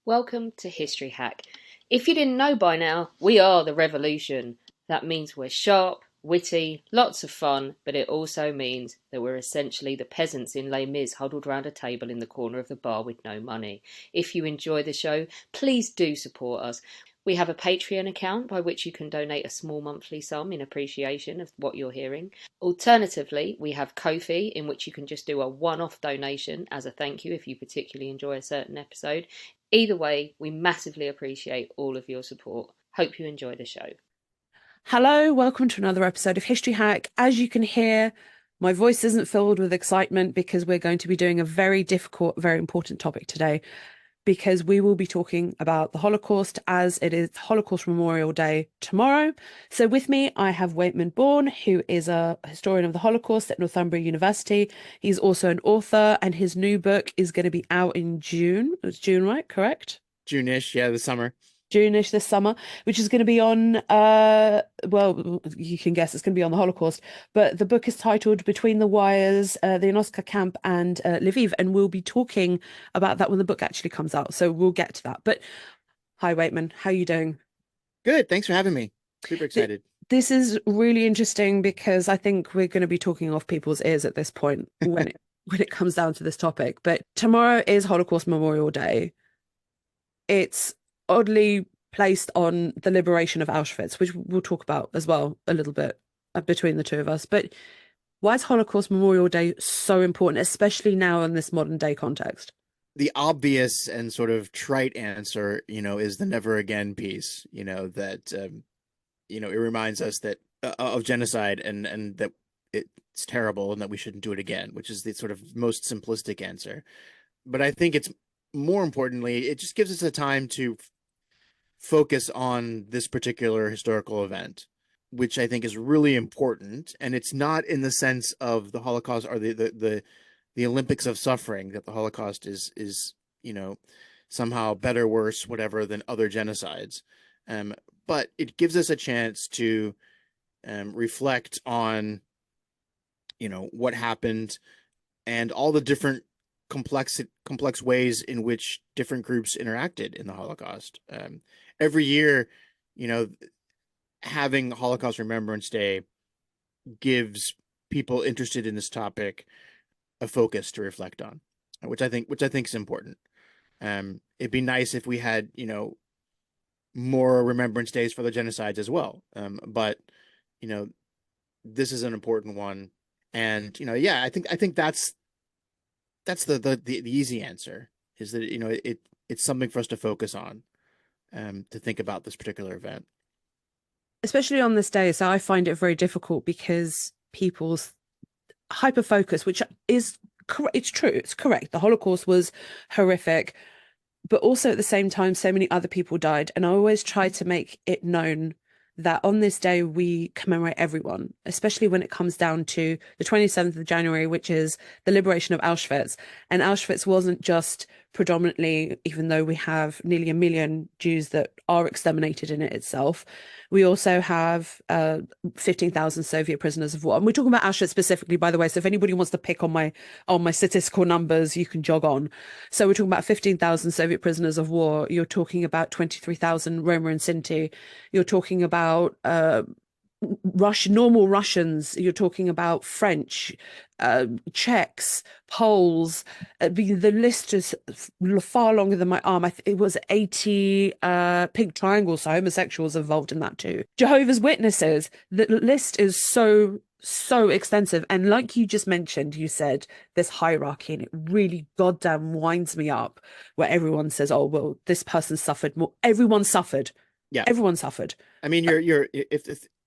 Welcome to History Hack. If you didn't know by now, we are the revolution. That means we're sharp, witty, lots of fun, but it also means that we're essentially the peasants in Les Mis huddled round a table in the corner of the bar with no money. If you enjoy the show, please do support us. We have a Patreon account by which you can donate a small monthly sum in appreciation of what you're hearing. Alternatively, we have Ko-fi, in which you can just do a one-off donation as a thank you if you particularly enjoy a certain episode. Either way, we massively appreciate all of your support. Hope you enjoy the show. Hello, welcome to another episode of History Hack. As you can hear, my voice isn't filled with excitement because we're going to be doing a very difficult, very important topic today, because we will be talking about the Holocaust as it is Holocaust Memorial Day tomorrow. So with me, I have Waitman Beorn, who is a historian of the Holocaust at Northumbria University. He's also an author, and his new book is going to be out in June. It's June, right? Correct? June-ish, yeah, the summer. June-ish this summer, which is going to be on, well, you can guess it's going to be on the Holocaust, but the book is titled Between the Wires, the Ionoska Camp and Lviv, and we'll be talking about that when the book actually comes out, so we'll get to that. But hi, Waitman, how are you doing? Good, thanks for having me. Super excited. This is really interesting because I think we're going to be talking off people's ears at this point when it comes down to this topic. But tomorrow is Holocaust Memorial Day. It's oddly placed on the liberation of Auschwitz, which we'll talk about as well a little bit between the two of us. But why is Holocaust Memorial Day so important, especially now in this modern day context? The obvious and sort of trite answer, is the never again piece, that, it reminds us that of genocide and that it's terrible and that we shouldn't do it again, which is the sort of most simplistic answer. But I think it's more importantly, it just gives us a time to focus on this particular historical event, which I think is really important. And it's not in the sense of the Holocaust or the Olympics of suffering, that the Holocaust is somehow better, worse, whatever, than other genocides. But it gives us a chance to reflect on what happened and all the different complex ways in which different groups interacted in the Holocaust. Every year, having Holocaust Remembrance Day gives people interested in this topic a focus to reflect on, which I think is important. It'd be nice if we had more Remembrance Days for the genocides as well. But this is an important one, and yeah, I think that's the easy answer, is that it's something for us to focus on, to think about this particular event, Especially on this day. So I find it very difficult because people's hyper focus, which is it's true, it's correct. The Holocaust was horrific, but also at the same time, so many other people died. And I always try to make it known that on this day we commemorate everyone, especially when it comes down to the 27th of January, which is the liberation of Auschwitz. And Auschwitz wasn't just predominantly, even though we have nearly 1 million Jews that are exterminated in it itself, we also have 15,000 Soviet prisoners of war. And we're talking about Auschwitz specifically, by the way. So if anybody wants to pick on my statistical numbers, you can jog on. So we're talking about 15,000 Soviet prisoners of war. You're talking about 23,000 Roma and Sinti. You're talking about normal Russians. You're talking about French, Czechs, Poles. The list is far longer than my arm. It was 80 pink triangles, so homosexuals involved in that too. Jehovah's Witnesses. The list is so extensive. And like you just mentioned, you said this hierarchy, and it really goddamn winds me up where everyone says, oh, well, this person suffered more. Everyone suffered. yeah. Everyone suffered. I mean, you're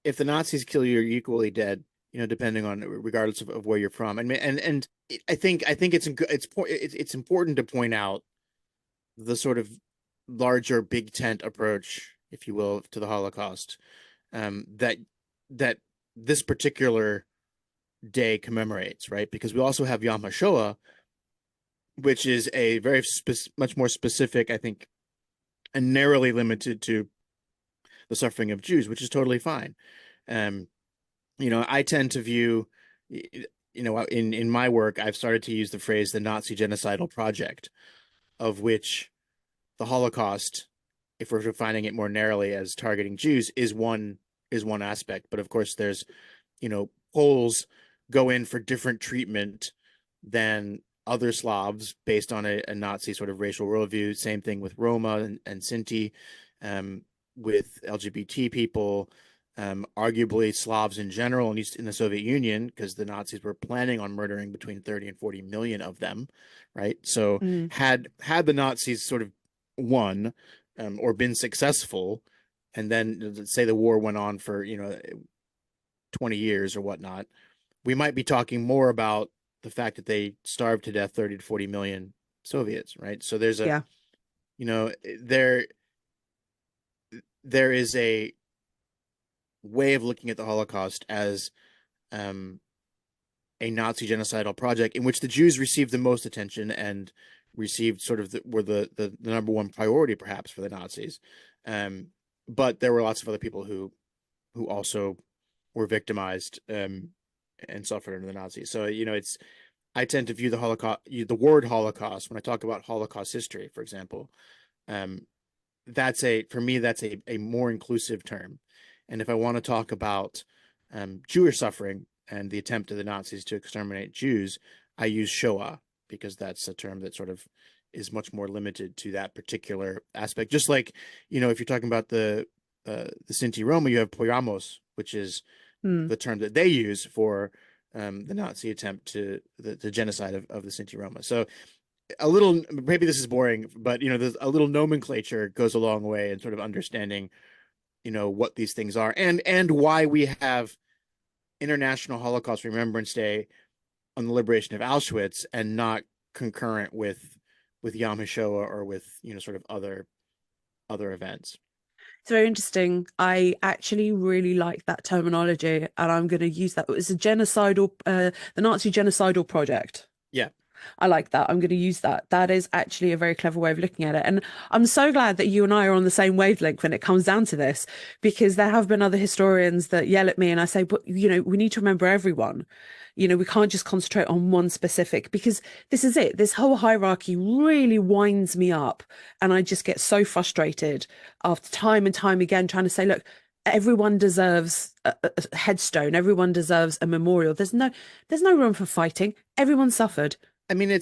if the Nazis kill you, you're equally dead, depending on, regardless of where you're from. I mean, and I think it's important to point out the sort of larger big tent approach, if you will, to the Holocaust, that this particular day commemorates, right? Because we also have Yom HaShoah, which is a very much more specific, I think, and narrowly limited to the suffering of Jews, which is totally fine. I tend to view, in my work, I've started to use the phrase the Nazi genocidal project, of which the Holocaust, if we're defining it more narrowly as targeting Jews, is one aspect. But of course, there's, Poles go in for different treatment than other Slavs based on a Nazi sort of racial worldview. Same thing with Roma and Sinti, with LGBT people, arguably Slavs in general, at least in the Soviet Union, because the Nazis were planning on murdering between 30 and 40 million of them, right? So Mm. had the Nazis sort of won, or been successful, and then say the war went on for 20 years or whatnot, we might be talking more about the fact that they starved to death 30 to 40 million Soviets, right? So there's a, Yeah. there is a way of looking at the Holocaust as a Nazi genocidal project in which the Jews received the most attention and received sort of were the number one priority perhaps for the Nazis. But there were lots of other people who also were victimized, and suffered under the Nazis. So, I tend to view the Holocaust, the word Holocaust, when I talk about Holocaust history, for example, for me, that's a more inclusive term. And if I want to talk about Jewish suffering and the attempt of the Nazis to exterminate Jews, I use Shoah, because that's a term that sort of is much more limited to that particular aspect. Just like, if you're talking about the Sinti Roma, you have Poyamos, which is Mm. the term that they use for the Nazi attempt to the genocide of the Sinti Roma. So a little, maybe this is boring, but a little nomenclature goes a long way in sort of understanding, what these things are, and why we have International Holocaust Remembrance Day on the liberation of Auschwitz and not concurrent with Yom HaShoah or with sort of other events. It's very interesting. I actually really like that terminology, and I'm going to use that. It's a genocidal, the Nazi genocidal project. Yeah. I like that. I'm going to use that. That is actually a very clever way of looking at it. And I'm so glad that you and I are on the same wavelength when it comes down to this, because there have been other historians that yell at me and I say, but, we need to remember everyone. We can't just concentrate on one specific, because this is it. This whole hierarchy really winds me up. And I just get so frustrated after time and time again trying to say, look, everyone deserves a headstone. Everyone deserves a memorial. There's no room for fighting. Everyone suffered. I mean, I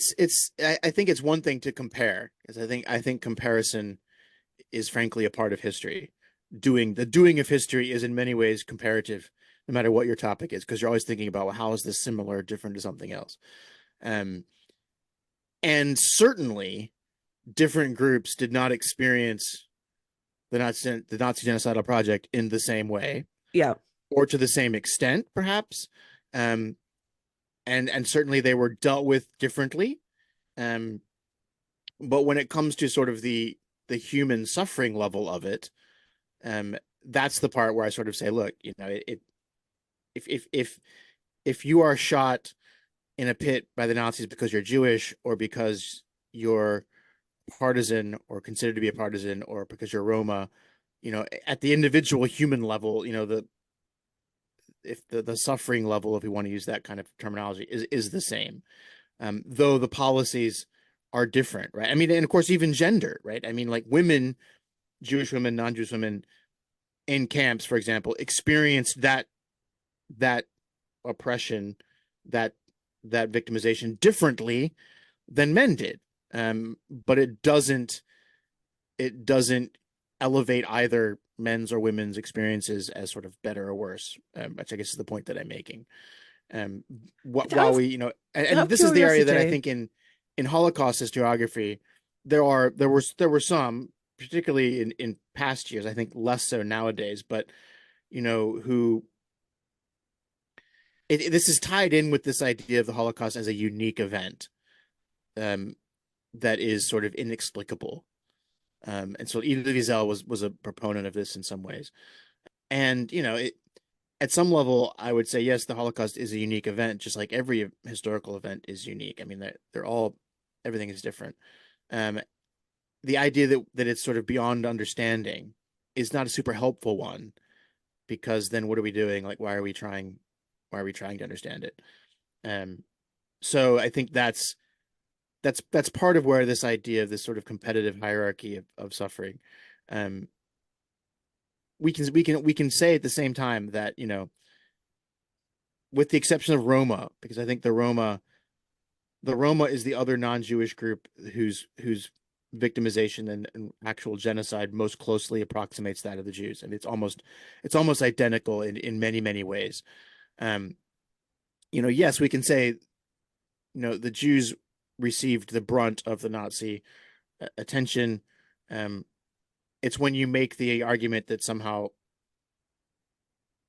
think it's one thing to compare, because I think comparison is frankly a part of history. The doing of history is in many ways comparative, no matter what your topic is, because you're always thinking about, well, how is this similar or different to something else? And certainly different groups did not experience the Nazi genocidal project in the same way. Yeah. Or to the same extent, perhaps. And certainly they were dealt with differently. But when it comes to sort of the human suffering level of it, that's the part where I sort of say, look, if you are shot in a pit by the Nazis because you're Jewish, or because you're partisan or considered to be a partisan, or because you're Roma, at the individual human level, the suffering level, if we want to use that kind of terminology, is the same, though the policies are different, right? I mean, and of course, even gender, right? I mean, like women, Jewish women, non-Jewish women in camps, for example, experienced that oppression, that victimization differently than men did. But it doesn't elevate either men's or women's experiences as sort of better or worse, which I guess is the point that I'm making. While we, and this is the area that I think in Holocaust historiography, there were some, particularly in past years, I think less so nowadays, but who this is tied in with this idea of the Holocaust as a unique event, that is sort of inexplicable. And so Elie Wiesel was a proponent of this in some ways. And, at some level, I would say, yes, the Holocaust is a unique event, just like every historical event is unique. I mean, everything is different. The idea that it's sort of beyond understanding is not a super helpful one, because then what are we doing? Like, why are we trying to understand it? So I think that's that's part of where this idea of this sort of competitive hierarchy of suffering, um, we can say at the same time that, with the exception of Roma, because I think the Roma is the other non-Jewish group whose victimization and actual genocide most closely approximates that of the Jews, and it's almost identical in many many ways. Um, yes, we can say, the Jews received the brunt of the Nazi attention. Um, it's when you make the argument that somehow,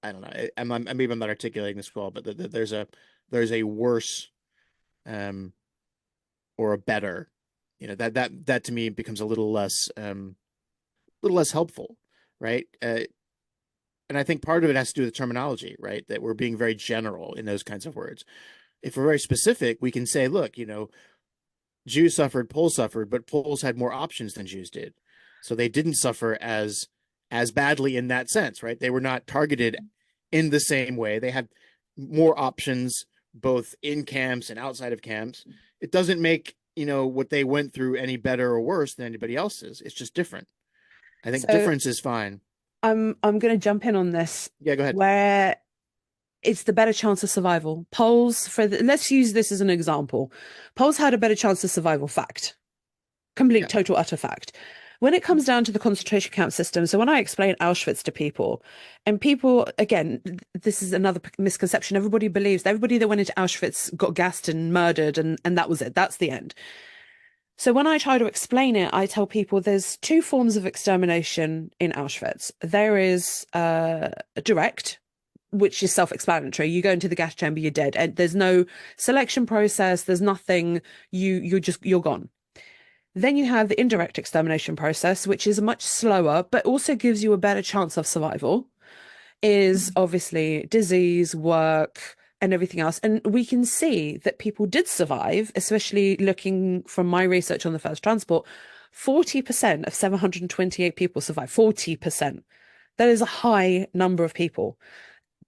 I don't know, maybe I'm not articulating this well, but there's a worse, or a better, that to me becomes a little less helpful, right? And I think part of it has to do with terminology, right? That we're being very general in those kinds of words. If we're very specific, we can say, look, Jews suffered, Poles suffered, but Poles had more options than Jews did. So they didn't suffer as badly in that sense, right? They were not targeted in the same way. They had more options both in camps and outside of camps. It doesn't make, what they went through any better or worse than anybody else's. It's just different. I think So difference is fine. I'm going to jump in on this, Yeah, go ahead. where it's the better chance of survival. Poles, let's use this as an example. Poles had a better chance of survival, fact. Complete, Yeah. total, utter fact. When it comes down to the concentration camp system, so when I explain Auschwitz to people, and people, again, this is another misconception. Everybody believes that everybody that went into Auschwitz got gassed and murdered, and that was it. That's the end. So when I try to explain it, I tell people there's two forms of extermination in Auschwitz. There is direct, which is self-explanatory. You go into the gas chamber, you're dead, and there's no selection process. There's nothing. You're gone. Then you have the indirect extermination process, which is much slower, but also gives you a better chance of survival. Is obviously disease, work, and everything else. And we can see that people did survive, especially looking from my research on the first transport. 40% of 728 people survived. 40%. That is a high number of people.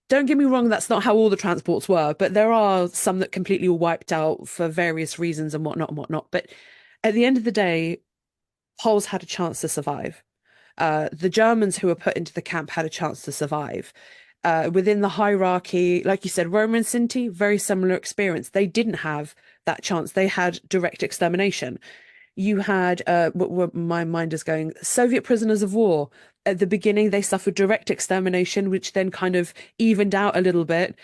Don't get me wrong, that's not how all the transports were, but there are some that completely were wiped out for various reasons and whatnot and whatnot. But at the end of the day, Poles had a chance to survive. The Germans who were put into the camp had a chance to survive. Within the hierarchy, like you said, Roma and Sinti, very similar experience. They didn't have that chance. They had direct extermination. You had, what my mind is going, Soviet prisoners of war. At the beginning, they suffered direct extermination, which then kind of evened out a little bit.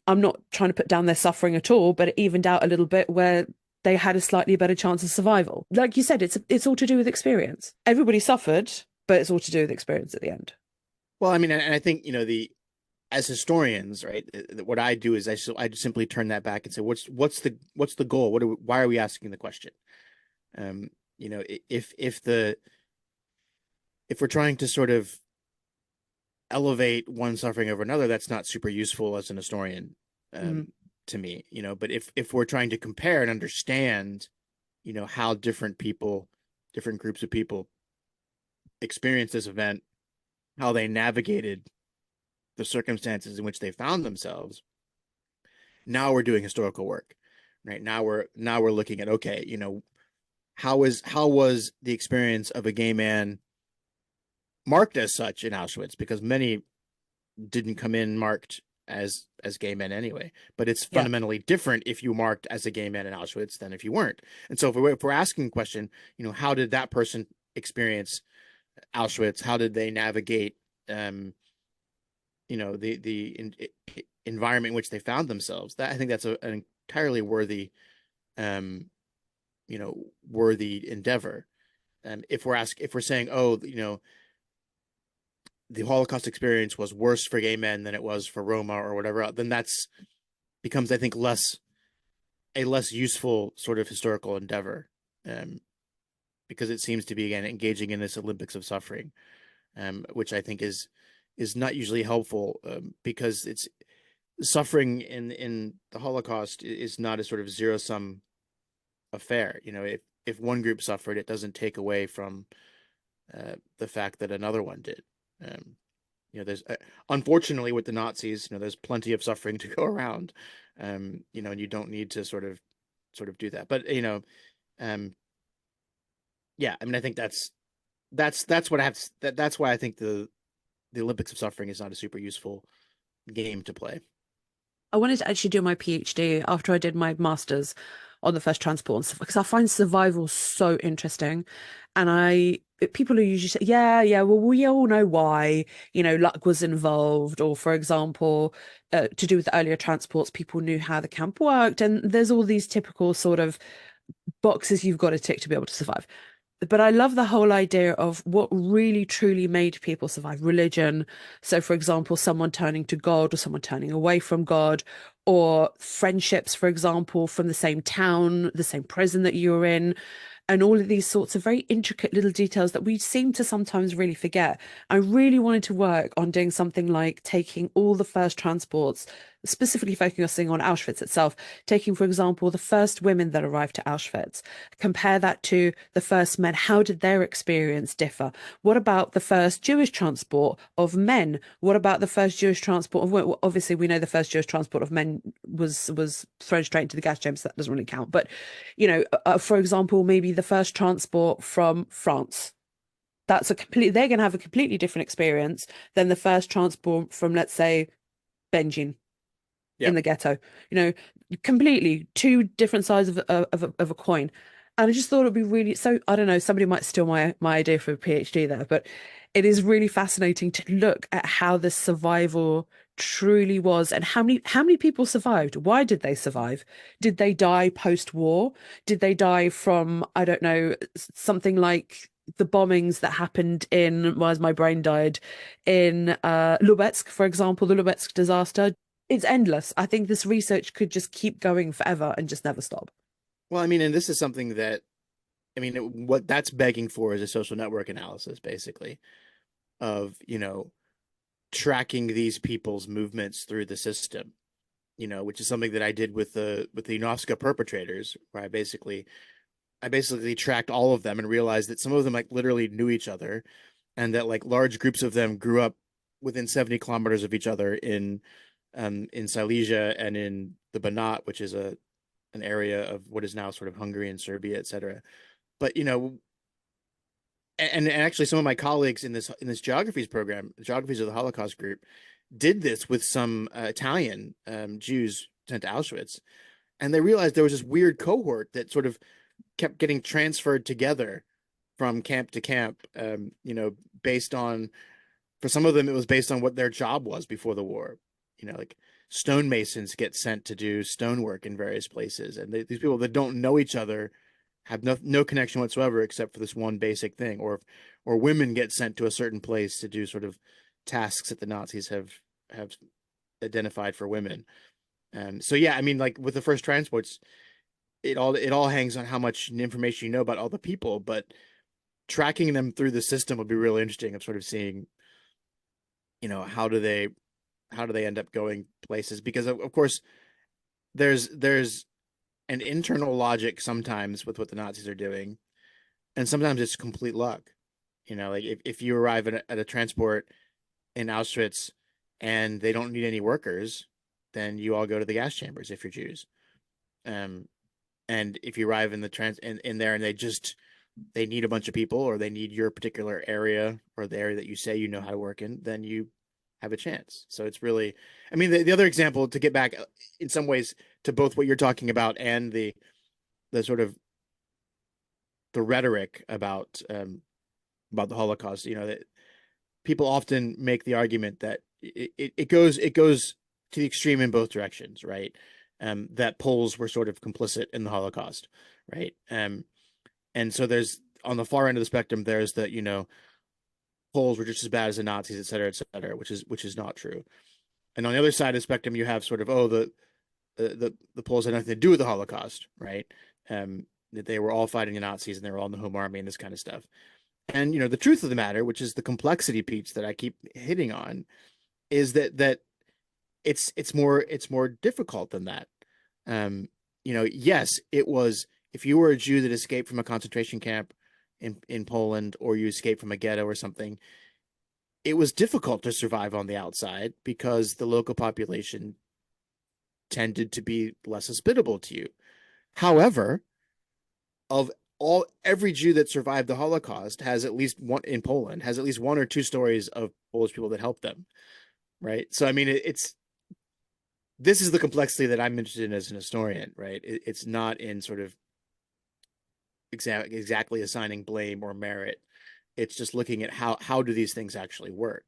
I'm not trying to put down their suffering at all, but it evened out a little bit where they had a slightly better chance of survival. Like you said, it's all to do with experience. Everybody suffered, but it's all to do with experience at the end. Well, I mean, and I think, as historians, right, what I do is I simply turn that back and say, what's the goal? Why are we asking the question? Um, if we're trying to sort of elevate one suffering over another, that's not super useful as an historian, to me, but if we're trying to compare and understand, how different groups of people experience this event, how they navigated the circumstances in which they found themselves, now we're doing historical work, right? Now we're looking at, okay, how was the experience of a gay man marked as such in Auschwitz? Because many didn't come in marked as gay men anyway, but it's fundamentally different if you marked as a gay man in Auschwitz than if you weren't. And so if we're asking the question, how did that person experience Auschwitz? How did they navigate, the environment in which they found themselves? That, I think that's an entirely worthy, worthy endeavor. And if we're saying, oh, the Holocaust experience was worse for gay men than it was for Roma or whatever, then that's becomes, I think, a less useful sort of historical endeavor, because it seems to be, again, engaging in this Olympics of suffering, which I think is not usually helpful, because it's suffering in the Holocaust is not a sort of zero sum affair. If one group suffered, it doesn't take away from the fact that another one did. There's unfortunately with the Nazis, there's plenty of suffering to go around, and you don't need to sort of do that. But Um, yeah, I mean, I think that's what I have that's why I think the Olympics of Suffering is not a super useful game to play. I wanted to actually do my PhD after I did my master's on the first transport and stuff because I find survival so interesting. And people who usually say, yeah, yeah, well, we all know why, luck was involved, or for example, to do with the earlier transports, people knew how the camp worked. And there's all these typical sort of boxes you've got to tick to be able to survive. But I love the whole idea of what really truly made people survive religion. So, for example, someone turning to God or someone turning away from God, or friendships, for example, from the same town, the same prison that you were in, and all of these sorts of very intricate little details that we seem to sometimes really forget. I really wanted to work on doing something like taking all the first transports, specifically focusing on Auschwitz itself, taking, for example, the first women that arrived to Auschwitz, compare that to the first men. How did their experience differ? What about the first Jewish transport of men? What about the first Jewish transport of women? Well, obviously, we know the first Jewish transport of men was thrown straight into the gas chamber, so that doesn't really count. But for example, maybe the first transport from France. They're going to have a completely different experience than the first transport from, let's say, Benjin Yeah. in the ghetto. You know, completely two different sides of a coin. And I just thought it'd be really so. I don't know. Somebody might steal my idea for a PhD there, but it is really fascinating to look at how the survival truly was and how many people survived. Why did they survive? Did they die post-war? Did they die from, I don't know, something like the bombings that happened in, where's my brain died, in Lubetsk, for example, the Lubetsk disaster? It's endless. I think this research could just keep going forever and just never stop. Well, I mean, and this is something that I mean, what that's begging for is a social network analysis, basically, of, tracking these people's movements through the system, which is something that I did with the UNOFSCA perpetrators, where I basically tracked all of them and realized that some of them like literally knew each other, and that like large groups of them grew up within 70 kilometers of each other in Silesia and in the Banat, which is an area of what is now sort of Hungary and Serbia, etc. But and actually some of my colleagues in this geographies program, geographies of the Holocaust group, did this with some Italian Jews sent to Auschwitz, and they realized there was this weird cohort that sort of kept getting transferred together from camp to camp. Based on, for some of them it was based on what their job was before the war. Like stonemasons get sent to do stonework in various places, and these people that don't know each other have no connection whatsoever except for this one basic thing, or women get sent to a certain place to do sort of tasks that the Nazis have identified for women. So yeah, I mean, like with the first transports, it all hangs on how much information you know about all the people, but tracking them through the system would be really interesting of sort of seeing, how do they end up going places, because of course there's an internal logic sometimes with what the Nazis are doing, and sometimes it's complete luck. Like if you arrive at a transport in Auschwitz and they don't need any workers, then you all go to the gas chambers if you're Jews. Um, and if you arrive in the in there and they need a bunch of people, or they need your particular area or the area that you say you know how to work in, then you have a chance. So it's really, I mean, the other example, to get back in some ways to both what you're talking about and the sort of the rhetoric about the Holocaust, that people often make the argument that it goes to the extreme in both directions, right? That Poles were sort of complicit in the Holocaust, right? And so there's, on the far end of the spectrum, there's the, Poles were just as bad as the Nazis, et cetera, which is not true. And on the other side of the spectrum, you have sort of, the Poles had nothing to do with the Holocaust, right? That they were all fighting the Nazis and they were all in the Home Army and this kind of stuff. And the truth of the matter, which is the complexity piece that I keep hitting on, is that it's more difficult than that. Yes, it was, if you were a Jew that escaped from a concentration camp in Poland, or you escaped from a ghetto or something, it was difficult to survive on the outside because the local population tended to be less hospitable to you. However, of every Jew that survived the Holocaust has at least one in Poland has at least one or two stories of Polish people that helped them, right? So I mean, it's this is the complexity that I'm interested in as an historian, right? It's not in sort of exactly assigning blame or merit. It's just looking at how do these things actually work.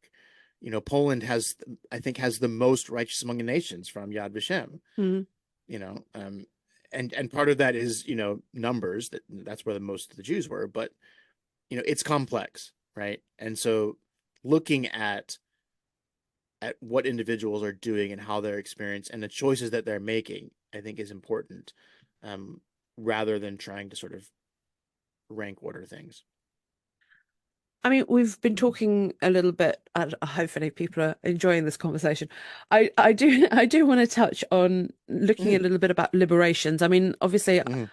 You know, Poland has, I think, has the most righteous among the nations from Yad Vashem. Mm. You know, and part of that is, you know, numbers. That's where the most of the Jews were, but you know, it's complex, right? And so looking at what individuals are doing and how they're experiencing and the choices that they're making, I think is important, rather than trying to sort of rank order things. I mean, we've been talking a little bit, and hopefully people are enjoying this conversation. I do want to touch on looking a Mm, little bit about liberations. I mean, obviously, mm,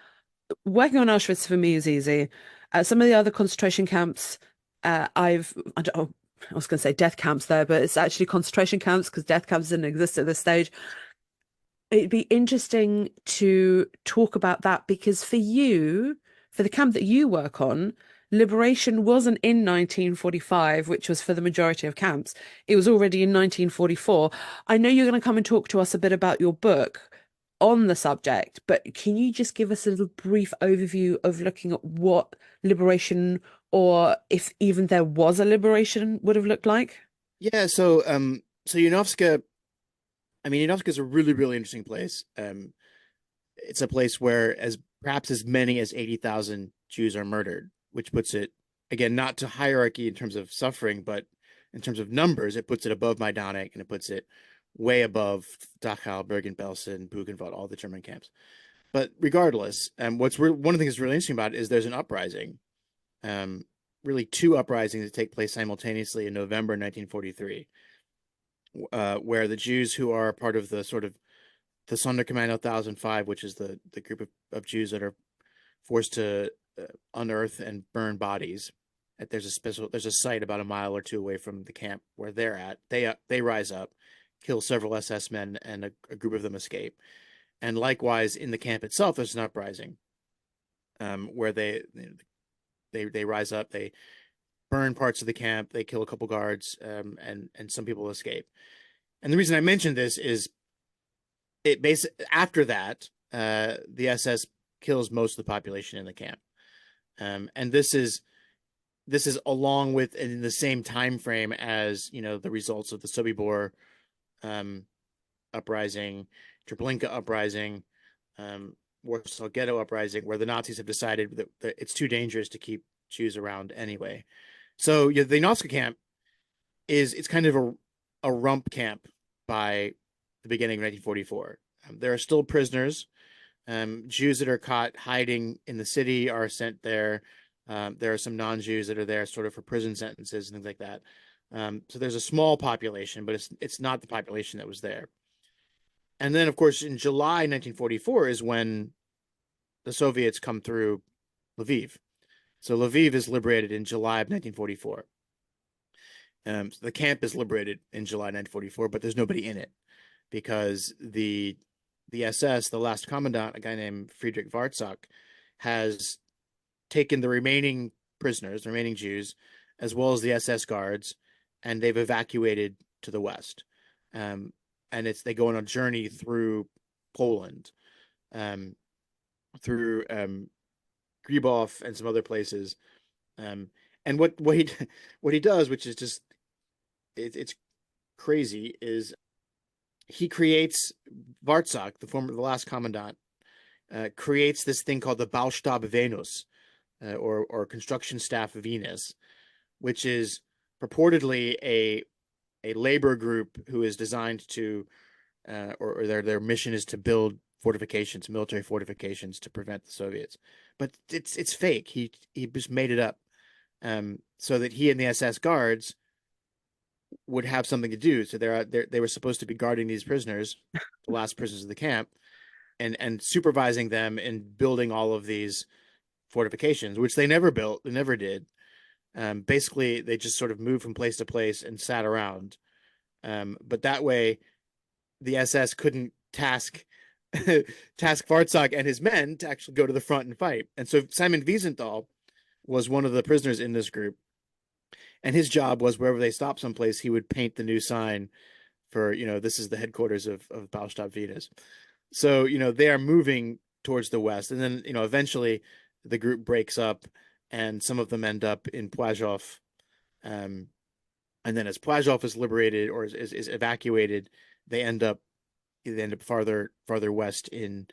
working on Auschwitz for me is easy. Some of the other concentration camps, I don't, oh, I was going to say death camps there, but it's actually concentration camps because death camps didn't exist at this stage. It'd be interesting to talk about that because for you, for the camp that you work on, liberation wasn't in 1945, which was for the majority of camps. It was already in 1944. I know you're going to come and talk to us a bit about your book on the subject, but can you just give us a little brief overview of looking at what liberation, or if even there was a liberation, would have looked like? yeah. So Yanovska, I mean, Yanovska is a really, really interesting place. It's a place where perhaps as many as 80,000 Jews are murdered, which puts it, again, not to hierarchy in terms of suffering, but in terms of numbers, it puts it above Majdanek, and it puts it way above Dachau, Bergen-Belsen, Buchenwald, all the German camps. But regardless, one of the things that's really interesting about it is there's an uprising, um, really two uprisings that take place simultaneously in November 1943, where the Jews who are part of the sort of the Sonderkommando 1005, which is the group of Jews that are forced to unearth and burn bodies. There's a site about a mile or two away from the camp where they're at. They rise up, kill several SS men, and a group of them escape. And likewise, in the camp itself, there's an uprising, where they rise up, they burn parts of the camp, they kill a couple guards, and some people escape. And the reason I mentioned this is after that, the SS kills most of the population in the camp, and this is along with in the same time frame as, you know, the results of the Sobibor uprising, Treblinka uprising, Warsaw Ghetto uprising, where the Nazis have decided that it's too dangerous to keep Jews around anyway. So yeah, the Novska camp it's kind of a rump camp by the beginning of 1944. There are still prisoners. Jews that are caught hiding in the city are sent there. There are some non-Jews that are there sort of for prison sentences and things like that. So there's a small population, but it's not the population that was there. And then, of course, in July 1944 is when the Soviets come through Lviv. So Lviv is liberated in July of 1944. So the camp is liberated in July 1944, but there's nobody in it because the SS, the last commandant, a guy named Friedrich Wartzak, has taken the remaining prisoners, the remaining Jews, as well as the SS guards, and they've evacuated to the west. And they go on a journey through Poland, through Gribov and some other places. And what he does, which is just it's crazy, is he creates Wartzak, the last commandant, creates this thing called the Baustab Venus, or construction staff Venus, which is purportedly a labor group who is designed to, or their mission is to build fortifications, military fortifications to prevent the Soviets. But it's fake. He just made it up, so that he and the SS guards would have something to do. So they were supposed to be guarding these prisoners, the last prisoners of the camp, and supervising them in building all of these fortifications, which they never built, they never did. Basically, they just sort of moved from place to place and sat around. But that way, the SS couldn't task task Wartzog and his men to actually go to the front and fight. And so Simon Wiesenthal was one of the prisoners in this group, and his job was wherever they stopped someplace, he would paint the new sign for, this is the headquarters of Ballstab Vidas. So, they are moving towards the west, and then, eventually the group breaks up, and some of them end up in Płaszów. And then as Płaszów is liberated or is evacuated, they end up farther west in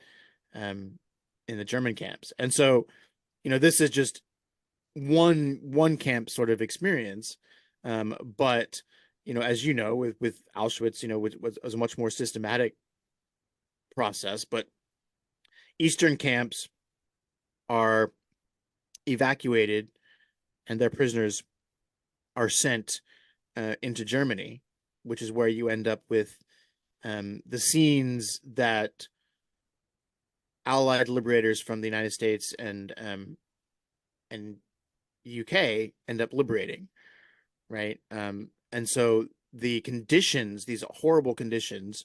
the German camps. And so, this is just one camp sort of experience. But, as with Auschwitz, was a much more systematic process. But Eastern camps are evacuated and their prisoners are sent into Germany, which is where you end up with the scenes that Allied liberators from the United States and UK end up liberating, right? And so the conditions, these horrible conditions,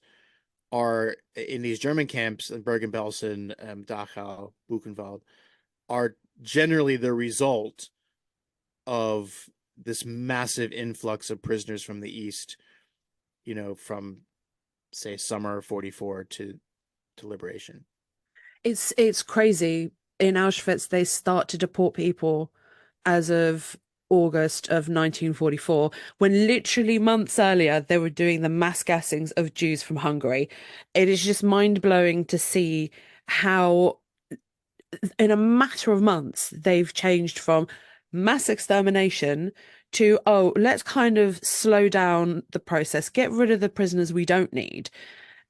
are in these German camps in Bergen-Belsen, Dachau, Buchenwald, are generally the result of this massive influx of prisoners from the East, from say summer 44 to liberation. It's crazy. In Auschwitz, they start to deport people as of August of 1944, when literally months earlier they were doing the mass gassings of Jews from Hungary. It is just mind-blowing to see how, in a matter of months, they've changed from mass extermination to, oh, let's kind of slow down the process, get rid of the prisoners we don't need.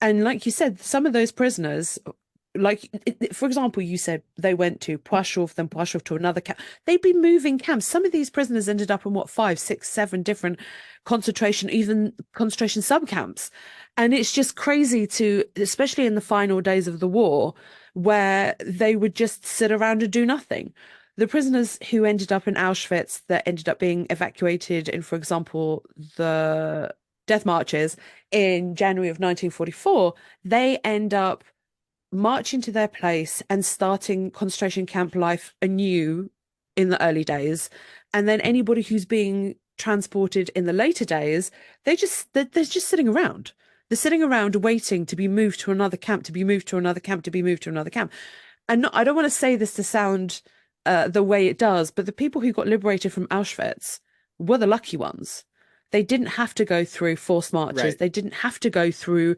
And like you said, some of those prisoners, like, for example, you said they went to Płaszów, then Płaszów to another camp. They'd be moving camps. Some of these prisoners ended up in what, 5, 6, 7 different concentration subcamps. And it's just crazy to, especially in the final days of the war, where they would just sit around and do nothing. The prisoners who ended up in Auschwitz that ended up being evacuated in, for example, the death marches in January of 1944, they end up marching to their place and starting concentration camp life anew in the early days. And then anybody who's being transported in the later days, they're just sitting around. They're sitting around waiting to be moved to another camp, to be moved to another camp, to be moved to another camp. And I don't want to say this to sound the way it does, but the people who got liberated from Auschwitz were the lucky ones. They didn't have to go through forced marches. Right. They didn't have to go through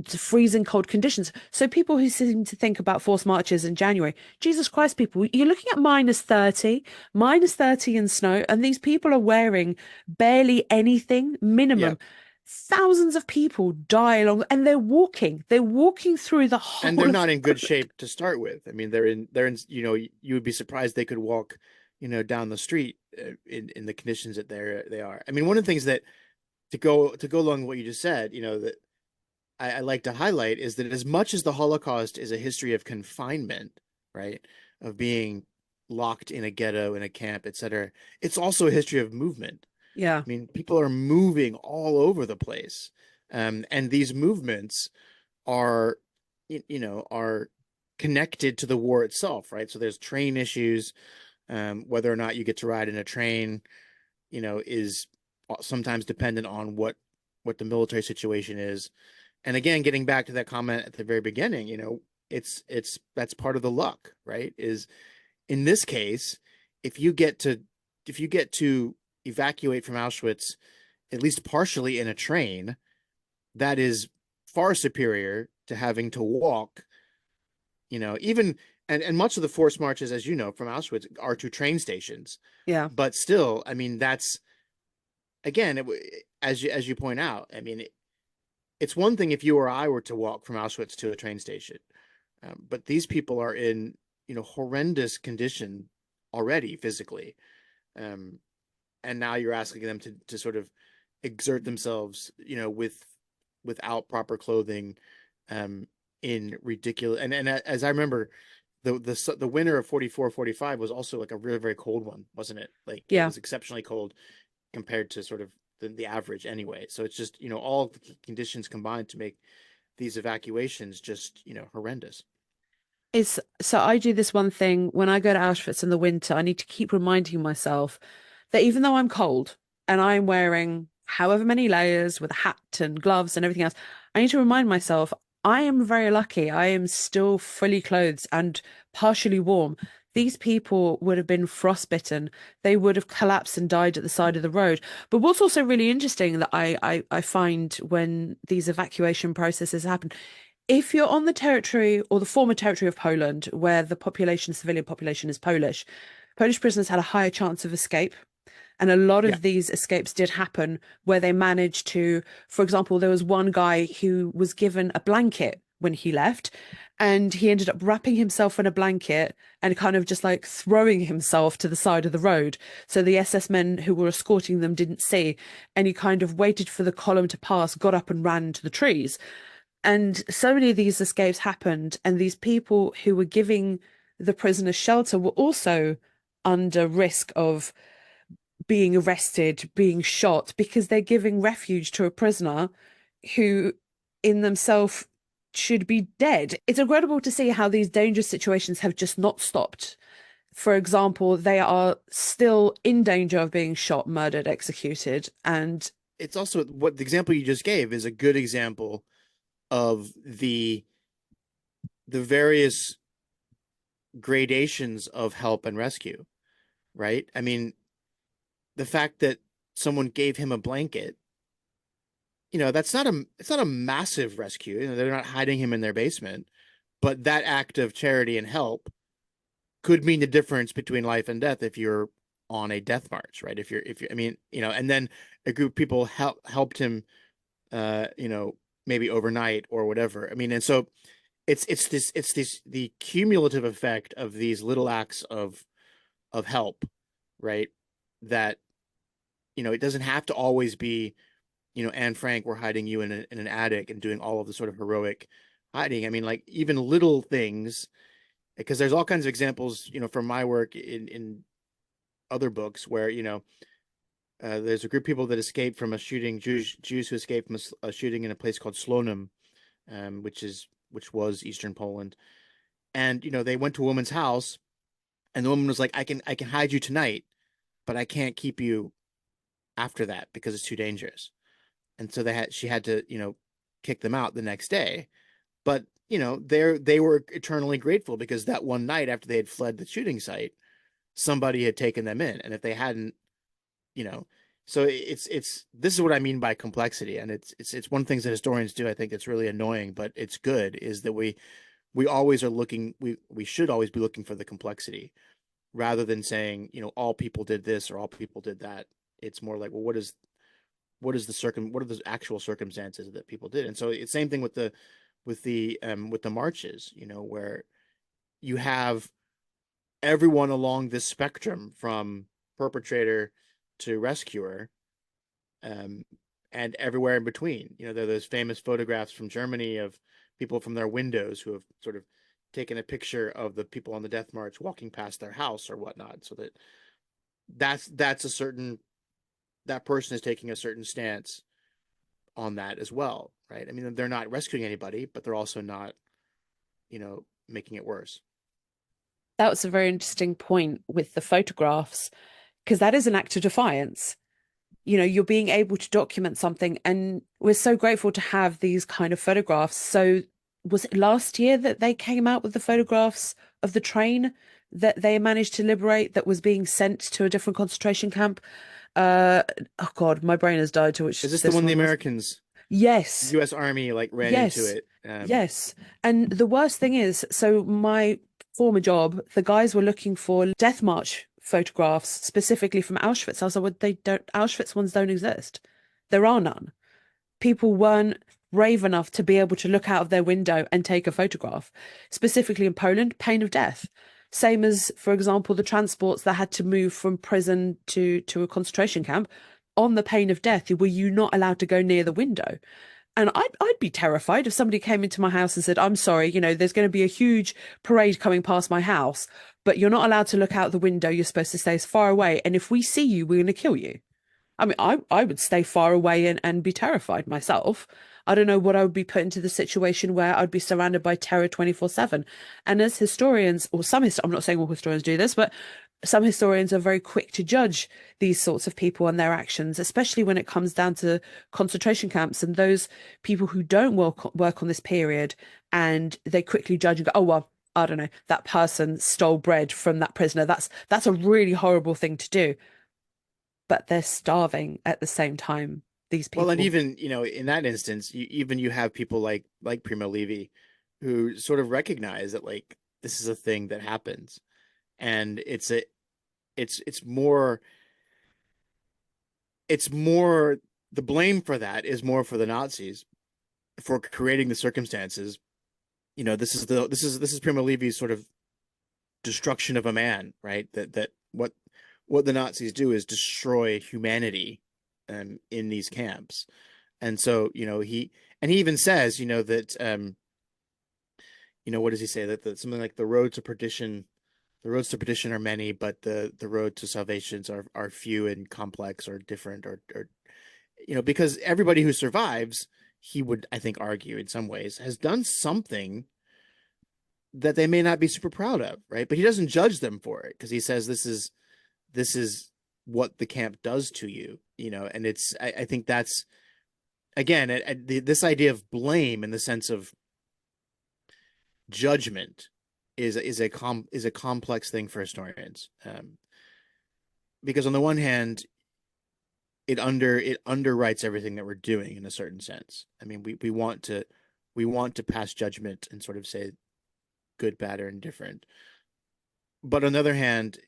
freezing cold conditions. So people who seem to think about forced marches in January, Jesus Christ, people, you're looking at -30 in snow, and these people are wearing barely anything, minimum. Yeah. Thousands of people die along, and they're walking through the whole. And they're not in good shape to start with. I mean, they're in, you would be surprised they could walk, down the street in the conditions that they are. I mean, one of the things that to go along with what you just said, that I like to highlight is that as much as the Holocaust is a history of confinement, right, of being locked in a ghetto, in a camp, etc., it's also a history of movement. Yeah. I mean, people are moving all over the place, and these movements are, are connected to the war itself, right? So there's train issues. Whether or not you get to ride in a train, is sometimes dependent on what the military situation is. And again, getting back to that comment at the very beginning, that's part of the luck, right? Is in this case, if you get to evacuate from Auschwitz, at least partially in a train, that is far superior to having to walk, even. And much of the forced marches, as you know, from Auschwitz are to train stations. Yeah. But still, I mean, that's, again, as you point out, I mean, it's one thing if you or I were to walk from Auschwitz to a train station, but these people are in, horrendous condition already physically. And now you're asking them to sort of exert themselves, without proper clothing, in ridiculous. And as I remember, the winter of 44-45 was also like a really very cold one, wasn't it? Like, Yeah. It was exceptionally cold compared to sort of the average anyway. So it's just, all the conditions combined to make these evacuations just, horrendous. It's so I do this one thing when I go to Auschwitz in the winter. I need to keep reminding myself that even though I'm cold and I'm wearing however many layers with a hat and gloves and everything else, I need to remind myself I am very lucky. I am still fully clothed and partially warm. These people would have been frostbitten. They would have collapsed and died at the side of the road. But what's also really interesting that I find when these evacuation processes happen, if you're on the territory or the former territory of Poland, where the population, civilian population, is Polish, Polish prisoners had a higher chance of escape. And a lot Yeah. of these escapes did happen where they managed to, for example, there was one guy who was given a blanket when he left, and he ended up wrapping himself in a blanket and kind of just like throwing himself to the side of the road. So the SS men who were escorting them didn't see, and he kind of waited for the column to pass, got up and ran to the trees. And so many of these escapes happened, and these people who were giving the prisoners shelter were also under risk of being arrested, being shot, because they're giving refuge to a prisoner who, in themselves, should be dead. It's incredible to see how these dangerous situations have just not stopped. For example, they are still in danger of being shot, murdered, executed, and It's also what the example you just gave is a good example of the various gradations of help and rescue, right? I mean, the fact that someone gave him a blanket, that's not a it's not a massive rescue. They're not hiding him in their basement, but that act of charity and help could mean the difference between life and death if you're on a death march, right? If you're I mean, and then a group of people helped him maybe overnight or whatever. I mean, and so it's this the cumulative effect of these little acts of help, right? That it doesn't have to always be, Anne Frank, we're hiding you in an attic and doing all of the sort of heroic hiding. I mean, like even little things, because there's all kinds of examples, from my work in other books where, there's a group of people that escaped from a shooting, Jews who escaped from a shooting in a place called Slonim, which was Eastern Poland. And, they went to a woman's house, and the woman was like, I can hide you tonight, but I can't keep you after that because it's too dangerous. And so she had to, kick them out the next day. But, they were eternally grateful because that one night after they had fled the shooting site, somebody had taken them in. And if they hadn't, you know, so this is what I mean by complexity. And it's one of the things that historians do. I think it's really annoying, but it's good, is that we always are looking, we should always be looking for the complexity rather than saying, all people did this or all people did that. It's more like, well, what are the actual circumstances that people did? And so it's same thing with the marches, where you have everyone along this spectrum from perpetrator to rescuer, um, and everywhere in between. There are those famous photographs from Germany of people from their windows who have sort of taken a picture of the people on the death march walking past their house or whatnot, so that's a certain, that person is taking a certain stance on that as well, right? I mean, they're not rescuing anybody, but they're also not, making it worse. that was a very interesting point with the photographs, because that is an act of defiance. You're being able to document something, and we're so grateful to have these kind of photographs. So was it last year that they came out with the photographs of the train that they managed to liberate that was being sent to a different concentration camp? Oh God, my brain has died to which Is this the this one the one was. Americans, Yes, U.S. Army, like ran into yes, it? yes. And the worst thing is, so my former job, the guys were looking for death march photographs specifically from Auschwitz. I was like, well, Auschwitz ones don't exist. There are none. People weren't brave enough to be able to look out of their window and take a photograph. Specifically in Poland, pain of death. Same as, for example, the transports that had to move from prison to a concentration camp. On the pain of death, were you not allowed to go near the window? And I'd be terrified if somebody came into my house and said, I'm sorry, there's going to be a huge parade coming past my house, but you're not allowed to look out the window. You're supposed to stay as far away. And if we see you, we're going to kill you. I mean, I would stay far away and be terrified myself. I don't know what I would be put into the situation where I'd be surrounded by terror 24/7. And as historians, or I'm not saying all historians do this, but some historians are very quick to judge these sorts of people and their actions, especially when it comes down to concentration camps and those people who don't work on this period, and they quickly judge and go, oh, well, I don't know, that person stole bread from that prisoner. That's a really horrible thing to do. But they're starving at the same time, these Well, and people. even, in that instance, you have people like Primo Levi who sort of recognize that like this is a thing that happens, and it's more the blame for that is more for the Nazis for creating the circumstances. This is Primo Levi's sort of destruction of a man, right? That what the Nazis do is destroy humanity in these camps. And so, he even says, that what does he say? That something like the roads to perdition are many, but the road to salvations are few and complex or different or because everybody who survives, he would, I think, argue in some ways, has done something that they may not be super proud of, right? But he doesn't judge them for it because he says this is what the camp does to you, and I think that's again this idea of blame in the sense of judgment is a complex thing for historians, because on the one hand it underwrites everything that we're doing in a certain sense. I mean, we want to pass judgment and sort of say good, bad, or indifferent. But on the other hand,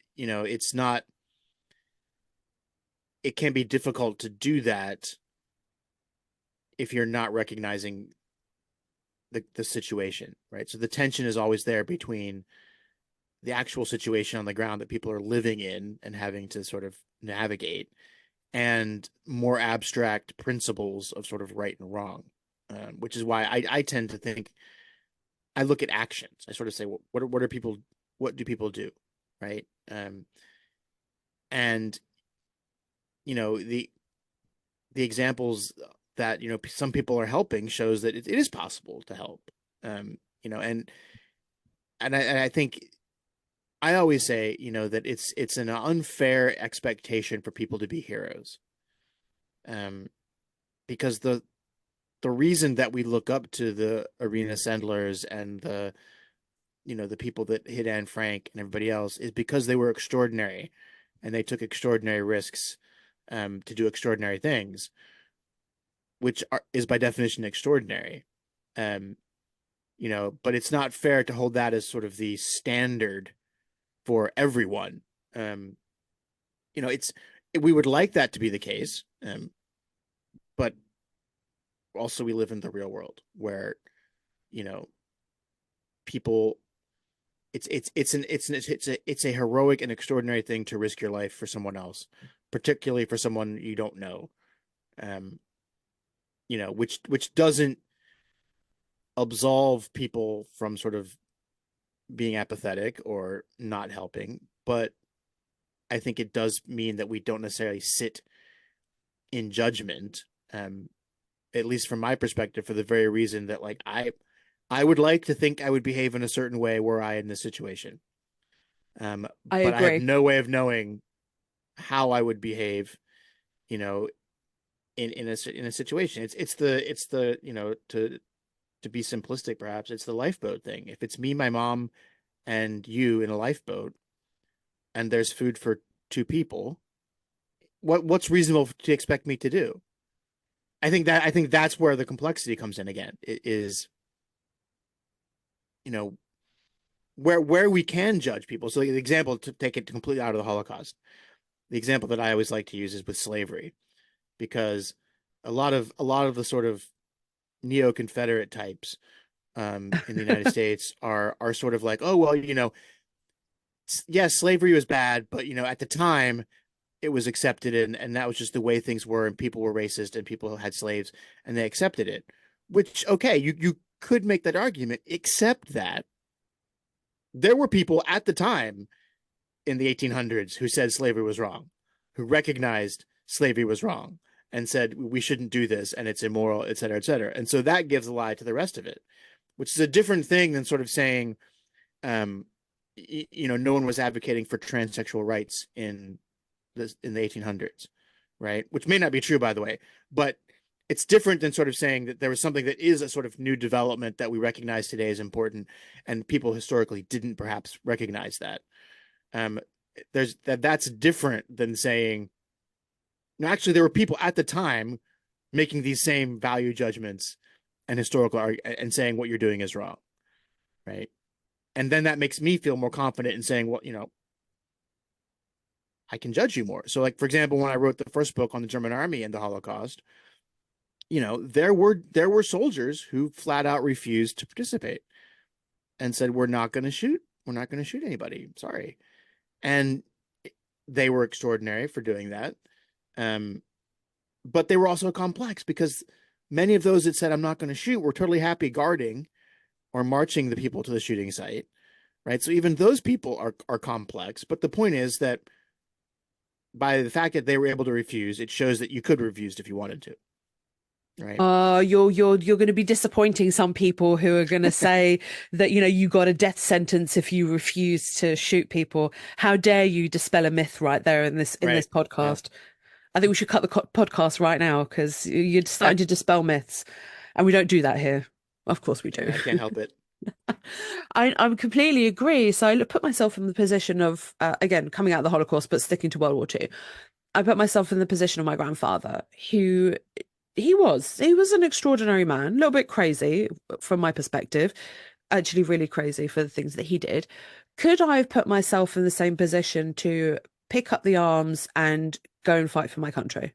it can be difficult to do that if you're not recognizing the situation, right? So the tension is always there between the actual situation on the ground that people are living in and having to sort of navigate, and more abstract principles of sort of right and wrong, which is why I tend to think I look at actions. I sort of say, what do people do, right? And the examples that some people are helping shows that it is possible to help, and I think I always say that it's an unfair expectation for people to be heroes, because the reason that we look up to the Irina Sendlers and the people that hit Anne Frank and everybody else is because they were extraordinary and they took extraordinary risks, to do extraordinary things, which is by definition extraordinary. Um, but it's not fair to hold that as sort of the standard for everyone. Um, it's we would like that to be the case, but also we live in the real world where you know people. It's a heroic and extraordinary thing to risk your life for someone else, particularly for someone you don't know. Um, which doesn't absolve people from sort of being apathetic or not helping, but I think it does mean that we don't necessarily sit in judgment, at least from my perspective, for the very reason that like I would like to think I would behave in a certain way were I in this situation. I But I have agree. no way of knowing how I would behave, you know, in a situation. It's the to be simplistic, perhaps it's the lifeboat thing. If it's me, my mom, and you in a lifeboat, and there's food for two people, what's reasonable to expect me to do? I think that's where the complexity comes in again. It is you know where we can judge people. So the example, to take it completely out of the Holocaust, the example that I always like to use is with slavery, because a lot of the sort of neo-Confederate types, in the United States are sort of like, oh well, yes, slavery was bad, but at the time it was accepted, and that was just the way things were, and people were racist and people had slaves and they accepted it. Which, okay, you could make that argument, except that there were people at the time in the 1800s who said slavery was wrong, who recognized slavery was wrong, and said we shouldn't do this and it's immoral, et cetera, et cetera. And so that gives a lie to the rest of it, which is a different thing than sort of saying, no one was advocating for transsexual rights in the 1800s, right? Which may not be true, by the way, but it's different than sort of saying that there was something that is a sort of new development that we recognize today as important, and people historically didn't perhaps recognize that. That's different than saying, no, actually, there were people at the time making these same value judgments and historical and saying what you're doing is wrong, right? And then that makes me feel more confident in saying, well, I can judge you more. So, like, for example, when I wrote the first book on the German army and the Holocaust, there were soldiers who flat out refused to participate and said, we're not going to shoot. We're not going to shoot anybody. Sorry. And they were extraordinary for doing that. But they were also complex because many of those that said, I'm not going to shoot, were totally happy guarding or marching the people to the shooting site. Right. So even those people are complex. But the point is that by the fact that they were able to refuse, it shows that you could have refused if you wanted to. Right. You're going to be disappointing some people who are going to say that, you got a death sentence if you refuse to shoot people. How dare you dispel a myth right there in this podcast? Yeah. I think we should cut the podcast right now because you're starting to dispel myths, and we don't do that here. Of course we do. I can't help it. I completely agree. So I put myself in the position of, again, coming out of the Holocaust, but sticking to World War II. I put myself in the position of my grandfather, who he was an extraordinary man, a little bit crazy from my perspective, actually really crazy for the things that he did. Could I have put myself in the same position to pick up the arms and go and fight for my country?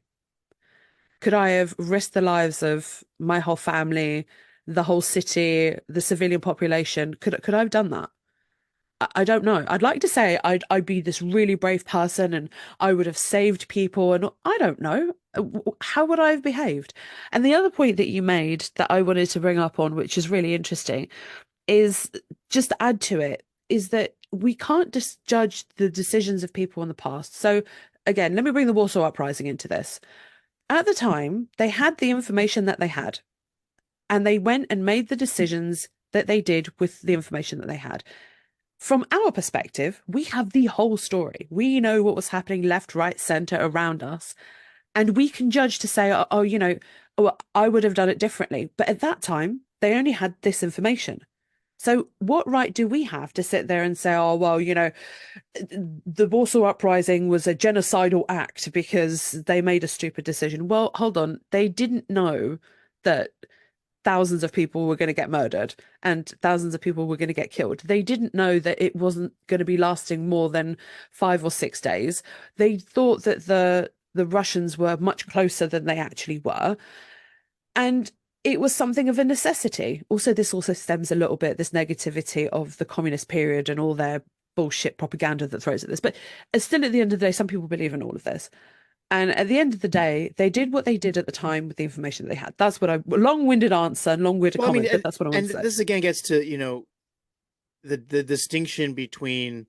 Could I have risked the lives of my whole family, the whole city, the civilian population? Could I have done that? I don't know. I'd like to say I'd be this really brave person and I would have saved people, and I don't know. How would I have behaved? And the other point that you made that I wanted to bring up on, which is really interesting, is just to add to it, is that we can't just judge the decisions of people in the past. So again, let me bring the Warsaw Uprising into this. At the time, they had the information that they had, and they went and made the decisions that they did with the information that they had. From our perspective, we have the whole story. We know what was happening left, right, center around us. And we can judge to say, I would have done it differently. But at that time, they only had this information. So what right do we have to sit there and say, the Warsaw Uprising was a genocidal act because they made a stupid decision? Well, hold on. They didn't know that thousands of people were going to get murdered and thousands of people were going to get killed. They didn't know that it wasn't going to be lasting more than 5 or 6 days. They thought that the Russians were much closer than they actually were. And it was something of a necessity. Also, this also stems a little bit, this negativity of the communist period and all their bullshit propaganda that throws at this. But still, at the end of the day, some people believe in all of this. And at the end of the day, they did what they did at the time with the information that they had. That's what long-winded answer, long-winded comment, but that's what I want to say. And this again gets to, the distinction between,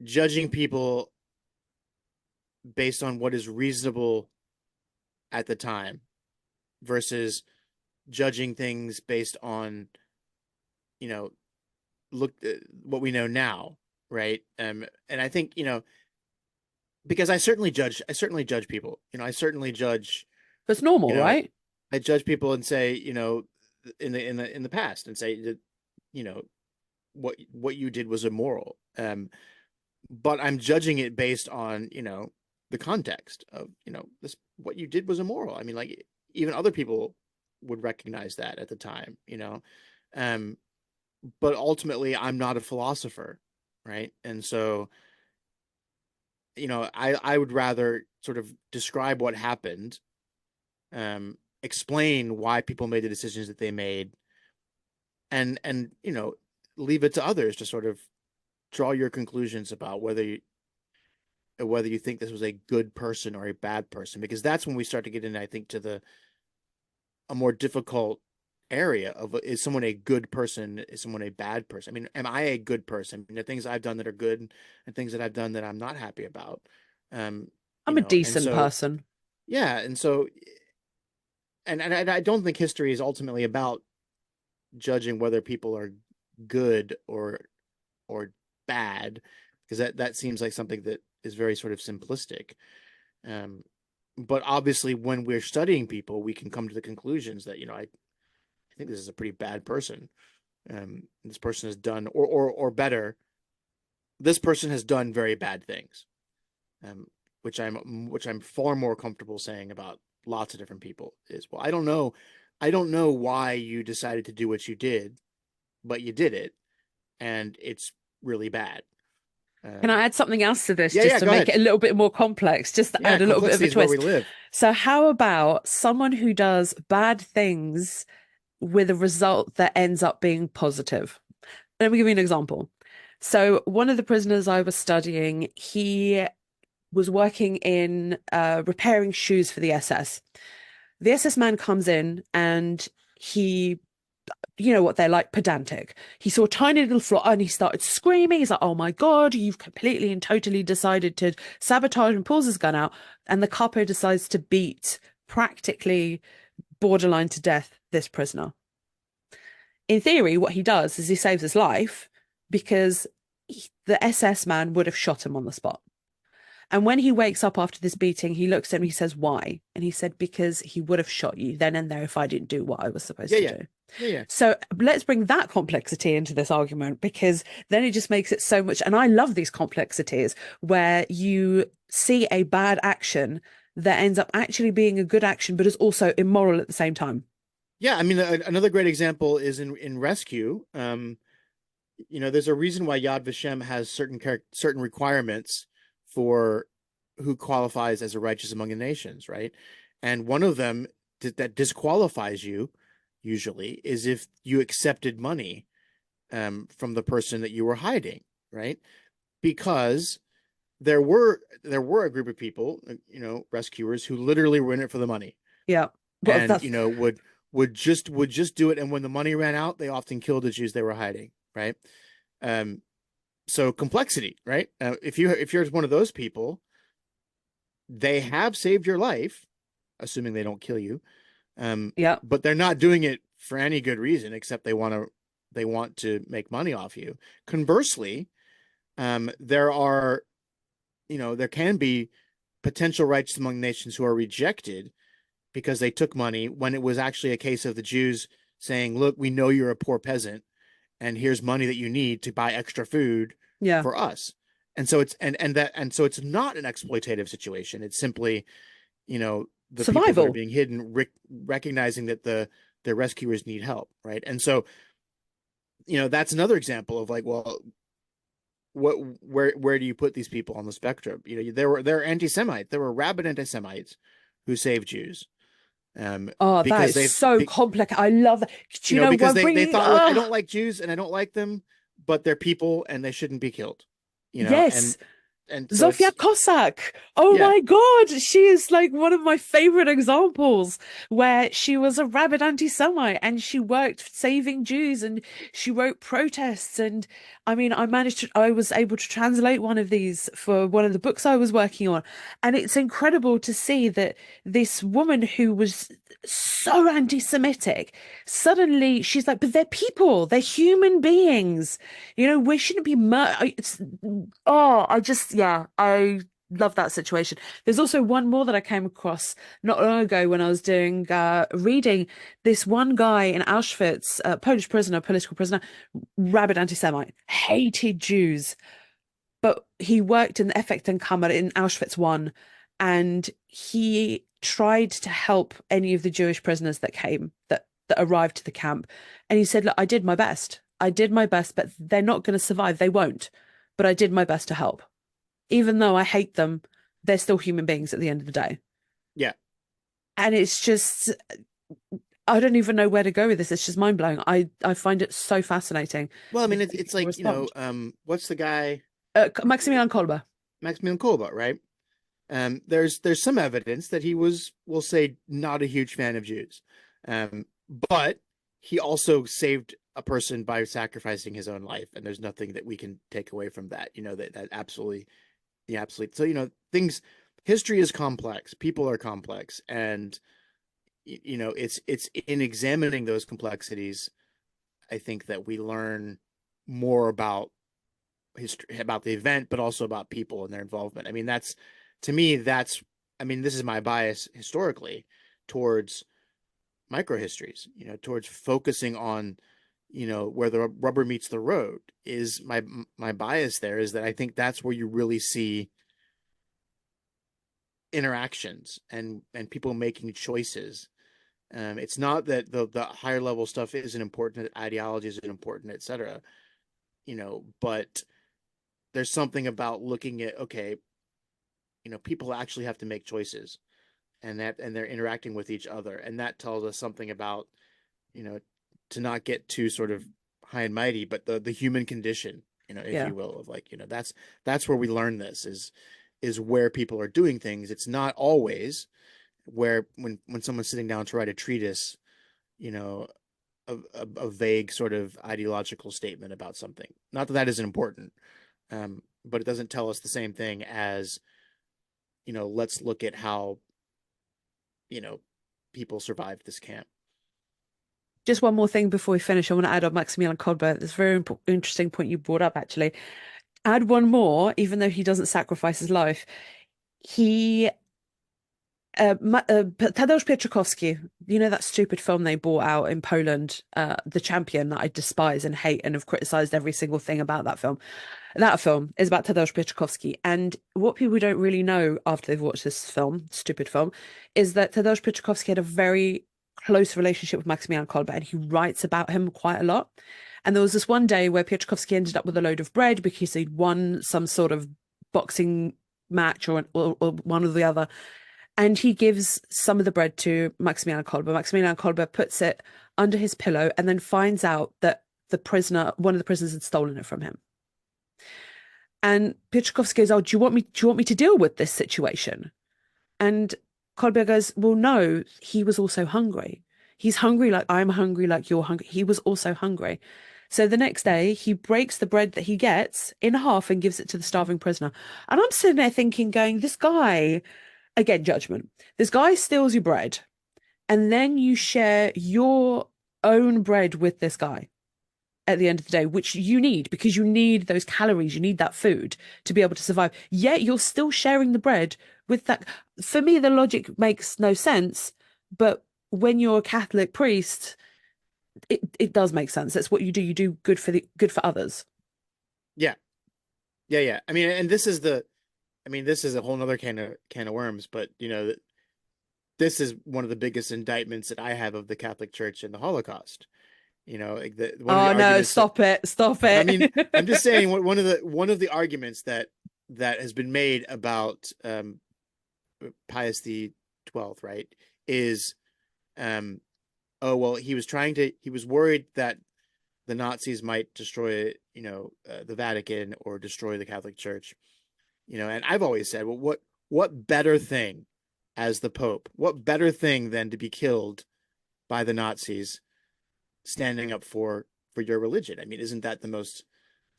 judging people based on what is reasonable at the time versus judging things based on, what we know now. Right. And I think, because I certainly judge people, I certainly judge. That's normal, right? I judge people and say, in the past and say that, what you did was immoral. But I'm judging it based on, the context of, what you did was immoral. I mean, like, even other people would recognize that at the time, but ultimately I'm not a philosopher. Right. And so, I would rather sort of describe what happened, explain why people made the decisions that they made, and leave it to others to sort of draw your conclusions about whether you think this was a good person or a bad person, because that's when we start to get into, I think, to a more difficult area of is someone a good person? Is someone a bad person? I mean, am I a good person? I mean, the things I've done that are good and things that I've done that I'm not happy about. I'm a And decent so person. yeah, and so and I don't think history is ultimately about judging whether people are good or bad, because that seems like something that is very sort of simplistic. Um, but obviously, when we're studying people, we can come to the conclusions that I think this is a pretty bad person. This person has done, or better, this person has done very bad things. Um, which I'm far more comfortable saying about lots of different people is, well, I don't know why you decided to do what you did, but you did it, and it's really bad. Can I add something else to this Yeah, just yeah, to go make ahead. it a little bit more complex, just to Yeah, add a little bit of complexity a is where we twist? live. So, how about someone who does bad things with a result that ends up being positive? Let me give you an example. So, one of the prisoners I was studying, he was working in repairing shoes for the SS. The SS man comes in and he, you know what they're like, pedantic. He saw a tiny little flaw and he started screaming. He's like, "Oh my God, you've completely and totally decided to sabotage," and pulls his gun out. And the capo decides to beat, practically borderline to death, this prisoner. In theory, what he does is he saves his life because the SS man would have shot him on the spot. And when he wakes up after this beating, he looks at him and he says, "Why?" And he said, "Because he would have shot you then and there if I didn't do what I was supposed Yeah, to yeah, do." yeah, yeah. So let's bring that complexity into this argument, because then it just makes it so much. And I love these complexities where you see a bad action that ends up actually being a good action, but is also immoral at the same time. Yeah, I mean, another great example is in rescue. There's a reason why Yad Vashem has certain requirements for who qualifies as a righteous among the nations, right? And one of them that disqualifies you usually is if you accepted money from the person that you were hiding, right? Because there were a group of people, rescuers who literally were in it for the money, Yeah. Well, and that's would just do it, and when the money ran out, they often killed the Jews they were hiding, right? Um, so complexity, right? If you're one of those people, they have saved your life, assuming they don't kill you. yeah. But they're not doing it for any good reason except they want to make money off you. Conversely, there can be potential righteous among nations who are rejected because they took money when it was actually a case of the Jews saying, "Look, we know you're a poor peasant, and here's money that you need to buy extra food Yeah. for us." And so it's not an exploitative situation. It's simply, the people that are Survival. being hidden recognizing that the rescuers need help, right? And so, that's another example of like, well, where do you put these people on the spectrum? There were anti-Semites, there were rabid anti-Semites who saved Jews, Oh, that because is so complex. I love that. Do you know because what they bringing thought, look, I don't like Jews and I don't like them, but they're people and they shouldn't be killed, yes. and so Zofia it's Cossack. Oh yeah, my God. She is like one of my favorite examples where she was a rabid anti-Semite and she worked saving Jews and she wrote protests. And I mean, I was able to translate one of these for one of the books I was working on. And it's incredible to see that this woman who was so anti-Semitic, suddenly she's like, but they're people, they're human beings. We shouldn't be yeah, I love that situation. There's also one more that I came across not long ago when I was doing reading. This one guy in Auschwitz, Polish prisoner, political prisoner, rabid anti-Semite, hated Jews, but he worked in the Effektenkammer in Auschwitz one, and he tried to help any of the Jewish prisoners that arrived to the camp. And he said, "Look, I did my best. I did my best, but they're not going to survive. They won't. But I did my best to help. Even though I hate them, they're still human beings at the end of the day." yeah. And it's just, I don't even know where to go with this. It's just mind blowing. I find it so fascinating Well, I the mean, way it's people like, respond. what's the guy, Maximilian Kolbe. Maximilian Kolbe, right? There's some evidence that he was, we'll say, not a huge fan of Jews, but he also saved a person by sacrificing his own life, and there's nothing that we can take away from that. That absolutely, yeah, absolutely. So things, history is complex, people are complex, and it's in examining those complexities, I think, that we learn more about history, about the event, but also about people and their involvement. I mean, to me, I mean, this is my bias historically towards microhistories, towards focusing on, where the rubber meets the road. Is my bias there is that I think that's where you really see interactions and people making choices. It's not that the higher level stuff isn't important, ideology isn't important, etc. But there's something about looking at, okay, people actually have to make choices, and they're interacting with each other, and that tells us something about, you know, to not get too sort of high and mighty, but the human condition, if Yeah. you will, of like, that's where we learn this is where people are doing things. It's not always where when someone's sitting down to write a treatise, you know, a vague sort of ideological statement about something. Not that that isn't important, but it doesn't tell us the same thing as, let's look at how, you know, people survived this camp. Just one more thing before we finish. I want to add on Maximilian Kolbe. This very interesting point you brought up, actually. Add one more, even though he doesn't sacrifice his life. He Tadeusz Pietrzakowski, that stupid film they brought out in Poland, The Champion, that I despise and hate and have criticized every single thing about that film. That film is about Tadeusz Pietrzakowski. And what people don't really know after they've watched this film, stupid film, is that Tadeusz Pietrzakowski had a very close relationship with Maximilian Kolbe, and he writes about him quite a lot. And there was this one day where Pietrzakowski ended up with a load of bread because he'd won some sort of boxing match or one or the other. And he gives some of the bread to Maximilian Kolbe. Maximilian Kolbe puts it under his pillow and then finds out that one of the prisoners had stolen it from him. And Pietrzakowski goes, "Oh, do you want me to deal with this situation?" And Kolbe goes, "Well, no, he was also hungry. He's hungry like I'm hungry, like you're hungry. He was also hungry." So the next day, he breaks the bread that he gets in half and gives it to the starving prisoner. And I'm sitting there thinking, going, this guy, again, judgment. This guy steals your bread, and then you share your own bread with this guy at the end of the day, which you need because you need those calories, you need that food to be able to survive. Yet you're still sharing the bread with that. For me, the logic makes no sense, but when you're a Catholic priest, it does make sense. That's what you do. You do good for others. Yeah. Yeah. Yeah. I mean, and this is a whole nother can of worms, but this is one of the biggest indictments that I have of the Catholic Church and the Holocaust. Like one of the Oh no, arguments that, stop it. Stop I mean, I'm it. just saying one of the arguments that has been made about Pius the 12th, right, is oh well, he was worried that the Nazis might destroy the Vatican or destroy the Catholic Church. And I've always said, well, what better thing as the Pope, what better thing than to be killed by the Nazis standing up for your religion? I mean, isn't that the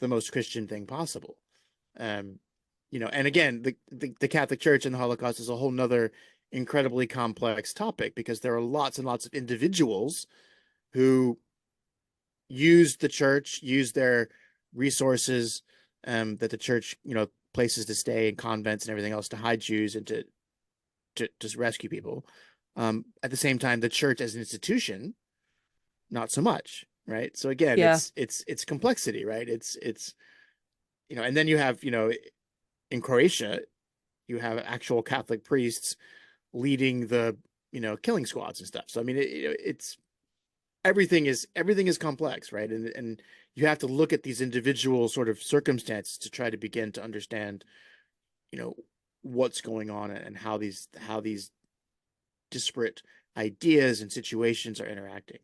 most Christian thing possible? And again, the Catholic Church and the Holocaust is a whole nother incredibly complex topic because there are lots and lots of individuals who used the church, used their resources, that the church, places to stay and convents and everything else, to hide Jews and to just rescue people. At the same time, the church as an institution, not so much, right? So again, Yeah. it's complexity, right? It's and then you have, in Croatia, you have actual Catholic priests leading the killing squads and stuff. So I mean, it's everything is complex, right? And you have to look at these individual sort of circumstances to try to begin to understand, you know, what's going on and how these disparate ideas and situations are interacting.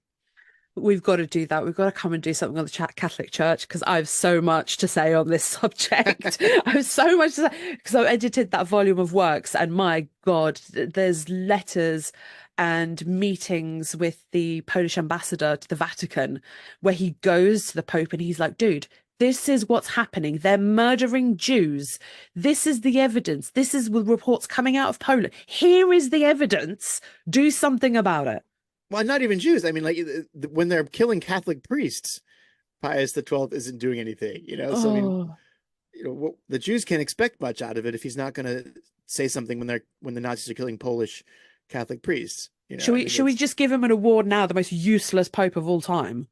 We've got to do that. We've got to come and do something on the Catholic Church because I have so much to say on this subject. I have so much to say because I've edited that volume of works, and my God, there's letters and meetings with the Polish ambassador to the Vatican where he goes to the Pope and he's like, dude, this is what's happening. They're murdering Jews. This is the evidence. This is the reports coming out of Poland. Here is the evidence. Do something about it. Well, not even Jews. I mean, like when they're killing Catholic priests, Pius XII isn't doing anything. So I mean, the Jews can't expect much out of it if he's not going to say something when the Nazis are killing Polish Catholic priests. Should we just give him an award now, the most useless pope of all time?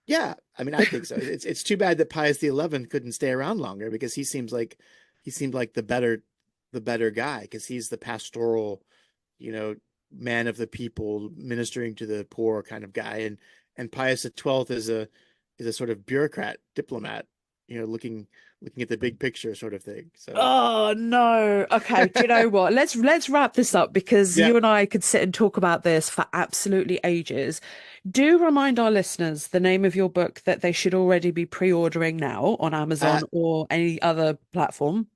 Yeah, I mean, I think so. It's too bad that Pius XI couldn't stay around longer because he seemed like the better guy because he's the pastoral, man of the people, ministering to the poor kind of guy, and Pius XII is a sort of bureaucrat, diplomat, looking at the big picture sort of thing. So oh no. Okay, do you know what? Let's wrap this up because you and I could sit and talk about this for absolutely ages. Do remind our listeners the name of your book that they should already be pre-ordering now on Amazon or any other platform.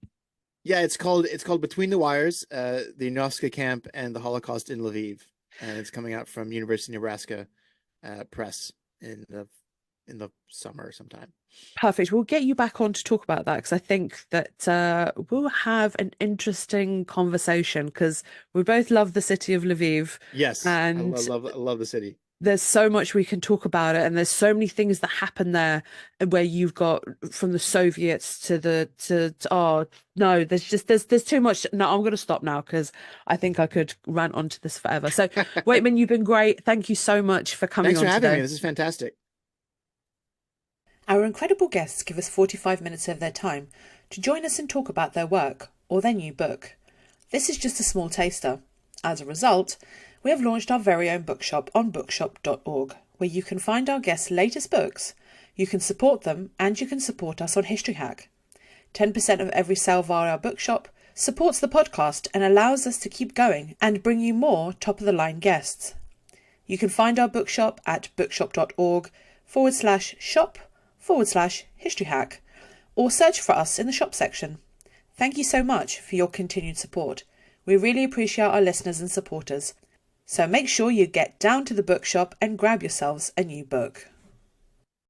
Yeah, it's called Between the Wires, the Yunovska Camp and the Holocaust in Lviv, and it's coming out from University of Nebraska Press in the summer sometime. Perfect. We'll get you back on to talk about that because I think that we'll have an interesting conversation because we both love the city of Lviv. Yes, and I love the city. There's so much we can talk about it, and there's so many things that happen there where you've got from the Soviets to no, there's too much. No, I'm going to stop now because I think I could rant onto this forever. So Waitman, you've been great. Thank you so much for coming on today. Thanks for having me. This is fantastic. Our incredible guests give us 45 minutes of their time to join us and talk about their work or their new book. This is just a small taster. As a result, we have launched our very own bookshop on bookshop.org, where you can find our guests' latest books, you can support them, and you can support us on History Hack. 10% of every sale via our bookshop supports the podcast and allows us to keep going and bring you more top-of-the-line guests. You can find our bookshop at bookshop.org/shop/History Hack, or search for us in the shop section. Thank you so much for your continued support. We really appreciate our listeners and supporters. So make sure you get down to the bookshop and grab yourselves a new book.